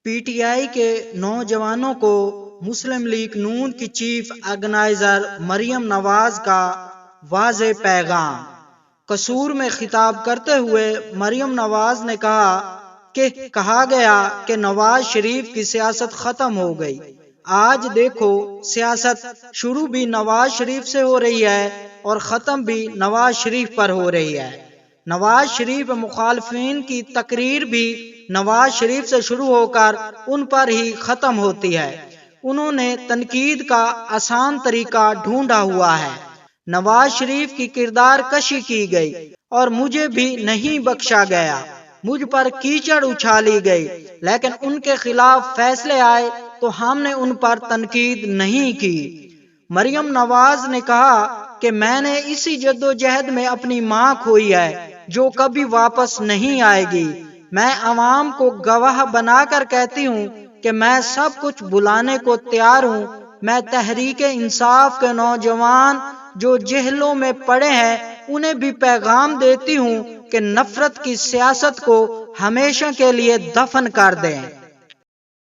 P T I کے نوجوانوں کو مسلم لیگ نون کی چیف آرگنائزر مریم نواز کا واضح پیغام۔ قصور میں خطاب کرتے ہوئے مریم نواز نے کہا گیا کہ نواز شریف کی سیاست ختم ہو گئی۔ آج دیکھو، سیاست شروع بھی نواز شریف سے ہو رہی ہے اور ختم بھی نواز شریف پر ہو رہی ہے۔ نواز شریف مخالفین کی تقریر بھی نواز شریف سے شروع ہو کر ان پر ہی ختم ہوتی ہے۔ انہوں نے تنقید کا آسان طریقہ ڈھونڈا ہوا ہے۔ نواز شریف کی کردار کشی کی گئی اور مجھے بھی نہیں بخشا گیا، مجھ پر کیچڑ اچھالی گئی، لیکن ان کے خلاف فیصلے آئے تو ہم نے ان پر تنقید نہیں کی۔ مریم نواز نے کہا کہ میں نے اسی جدوجہد میں اپنی ماں کھوئی ہے جو کبھی واپس نہیں آئے گی۔ میں عوام کو گواہ بنا کر کہتی ہوں کہ میں سب کچھ بھلانے کو تیار ہوں۔ میں تحریک انصاف کے نوجوان جو جہلوں میں پڑے ہیں انہیں بھی پیغام دیتی ہوں کہ نفرت کی سیاست کو ہمیشہ کے لیے دفن کر دیں۔